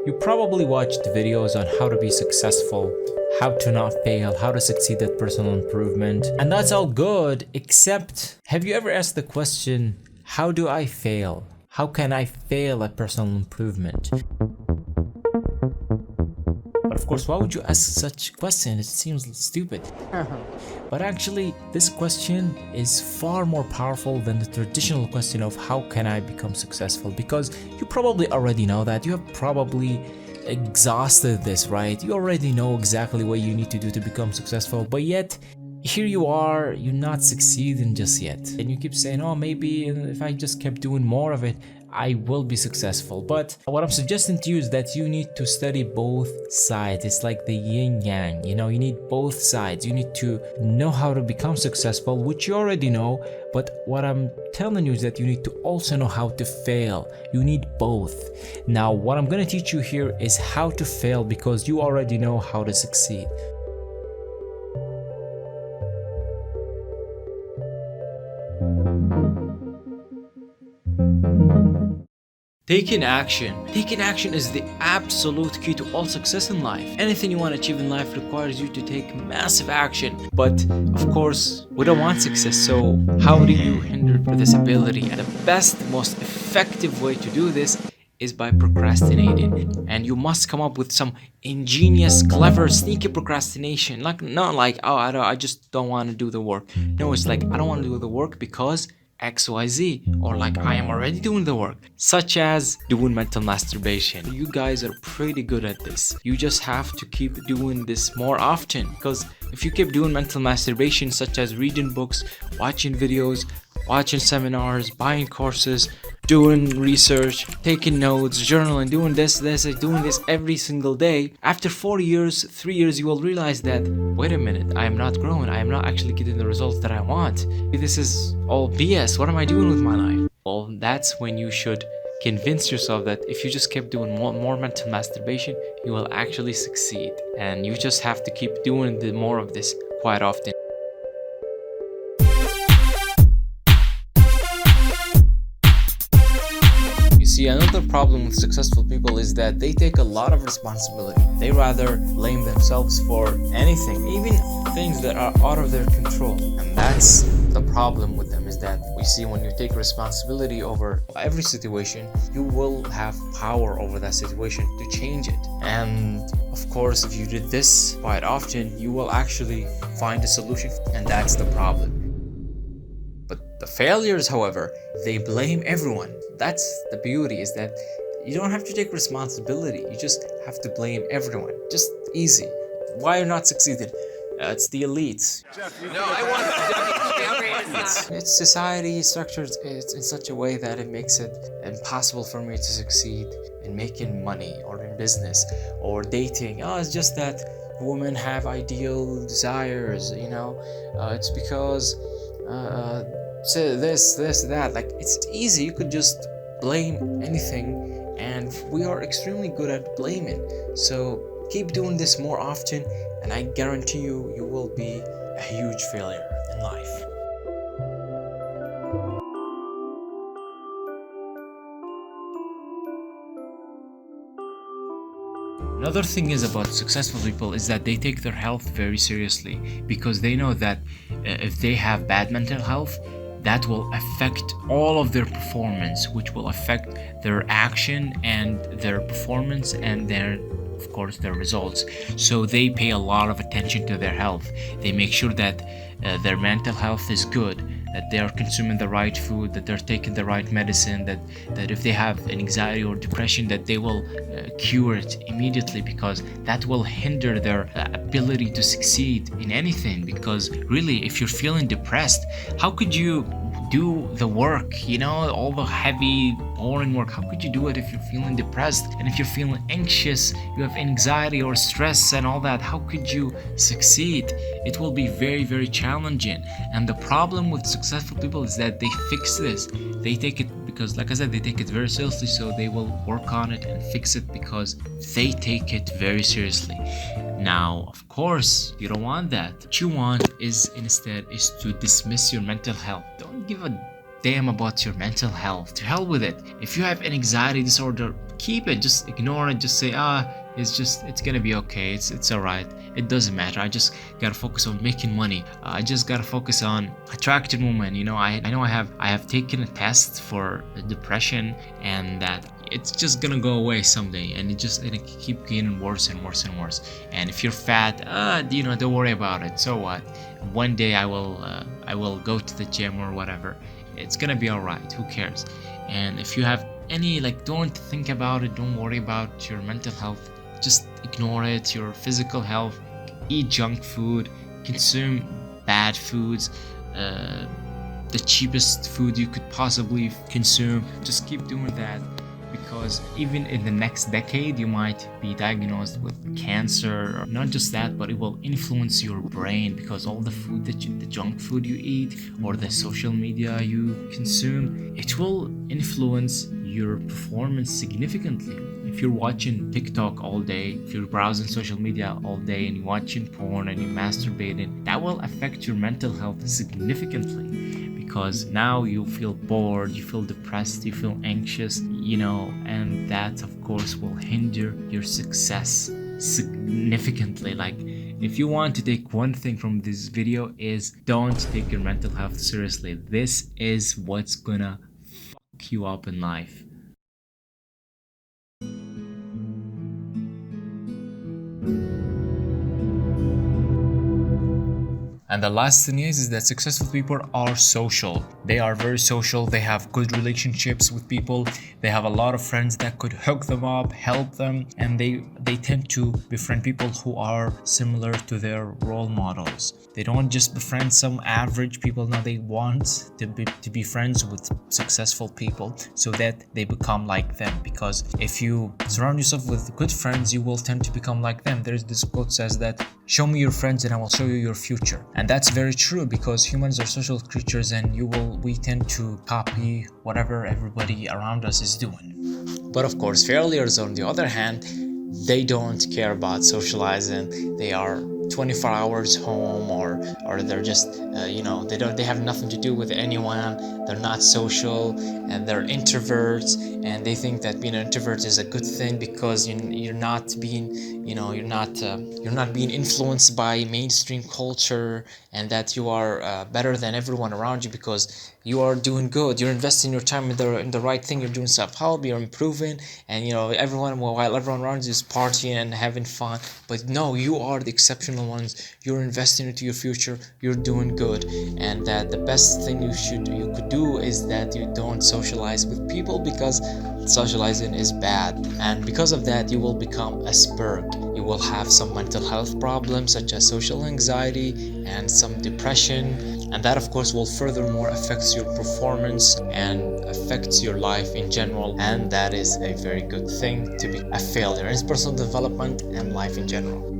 You probably watched videos on how to be successful, how to not fail, how to succeed at personal improvement, and that's all good, except have you ever asked the question, how do I fail? How can I fail at personal improvement? But of course, why would you ask such a question? It seems stupid. But actually, this question is far more powerful than the traditional question of how can I become successful, because you probably already know that. You have probably exhausted this, right? You already know exactly what you need to do to become successful, but yet here you are, you're not succeeding just yet. And you keep saying, oh, maybe if I just kept doing more of it, I will be successful. But what I'm suggesting to you is that you need to study both sides. It's like the yin yang, you need both sides. You need to know how to become successful, which you already know. But what I'm telling you is that you need to also know how to fail. You need both. Now, what I'm going to teach you here is how to fail, because you already know how to succeed. Taking action. Taking action is the absolute key to all success in life. Anything you want to achieve in life requires you to take massive action. But of course, we don't want success, so how do you hinder this ability? And the best, most effective way to do this is by procrastinating. And you must come up with some ingenious, clever, sneaky procrastination. Not like, oh, I just don't want to do the work. No, it's like, I don't want to do the work because XYZ, or like I am already doing the work, such as doing mental masturbation. You guys are pretty good at this. You just have to keep doing this more often, because if you keep doing mental masturbation, such as reading books, watching videos, watching seminars, buying courses, doing research, taking notes, journaling, doing this every single day, after 4 years, 3 years, you will realize that, wait a minute, I am not growing. I am not actually getting the results that I want. This is all BS. What am I doing with my life? Well, that's when you should convince yourself that if you just keep doing more mental masturbation, you will actually succeed. And you just have to keep doing more of this quite often. See, another problem with successful people is that they take a lot of responsibility. They rather blame themselves for anything, even things that are out of their control. And that's the problem with them, is that we see when you take responsibility over every situation, you will have power over that situation to change it. And of course, if you did this quite often, you will actually find a solution, and that's the problem. But the failures, however, they blame everyone. That's the beauty, is that you don't have to take responsibility. You just have to blame everyone. Just easy. Why you're not succeeding? It's the elites. No, I want It's society structured in such a way that it makes it impossible for me to succeed in making money or in business or dating. Oh, it's just that women have ideal desires, it's because this, that. Like, it's easy. You could just blame anything, and we are extremely good at blaming. So keep doing this more often, and I guarantee you will be a huge failure in life. Another thing is about successful people is that they take their health very seriously, because they know that if they have bad mental health, that will affect all of their performance, which will affect their action and their performance and of course, their results. So they pay a lot of attention to their health. They make sure that their mental health is good, that they are consuming the right food, that they're taking the right medicine, that if they have an anxiety or depression, that they will cure it immediately, because that will hinder their ability to succeed in anything. Because really, if you're feeling depressed, how could you do the work, all the heavy, boring work? How could you do it if you're feeling depressed? And if you're feeling anxious, you have anxiety or stress and all that, how could you succeed? It will be very, very challenging. And the problem with successful people is that they fix this. They take it, because like I said, they take it very seriously, so they will work on it and fix it because they take it very seriously. Now, of course, you don't want that. What you want is to dismiss your mental health. Don't give a damn about your mental health. To hell with it. If you have an anxiety disorder, keep it, just ignore it, just say, it's gonna be okay, it's all right, it doesn't matter, I just gotta focus on making money, I just gotta focus on attracting women. I know I have taken a test for depression, and that it's just gonna go away someday, and it keep getting worse and worse and worse. And if you're fat, don't worry about it, so what, one day I will go to the gym or whatever, it's gonna be all right, who cares? And if you have any, don't think about it, don't worry about your mental health, just ignore it. Your physical health, eat junk food, consume bad foods, the cheapest food you could possibly consume, just keep doing that, because even in the next decade you might be diagnosed with cancer. Or not just that, but it will influence your brain, because all the food the junk food you eat or the social media you consume, it will influence your performance significantly. If you're watching TikTok all day, if you're browsing social media all day and you're watching porn and you're masturbating, that will affect your mental health significantly, because now you feel bored, you feel depressed, you feel anxious, and that of course will hinder your success significantly. If you want to take one thing from this video, is don't take your mental health seriously. This is what's gonna fuck you up in life. And the last thing is that successful people are social. They are very social. They have good relationships with people. They have a lot of friends that could hook them up, help them, and they tend to befriend people who are similar to their role models. They don't just befriend some average people. No, they want to be friends with successful people so that they become like them. Because if you surround yourself with good friends, you will tend to become like them. There's this quote says that, "Show me your friends and I will show you your future." And that's very true, because humans are social creatures, and we tend to copy whatever everybody around us is doing. But of course, failures on the other hand, they don't care about socializing. They are 24 hours home, or they're just they have nothing to do with anyone. They're not social, and they're introverts, and they think that being an introvert is a good thing, because you're not being influenced by mainstream culture, and that you are better than everyone around you because you are doing good, you're investing your time in the right thing, you're doing self-help, you're improving, and while everyone around you is partying and having fun. But no, you are the exceptional ones. You're investing into your future, you're doing good, and that the best thing you could do is that you don't socialize with people, because socializing is bad, and because of that you will become a spurg. You will have some mental health problems such as social anxiety and some depression, and that of course will furthermore affects your performance and affects your life in general, and that is a very good thing to be a failure in personal development and life in general.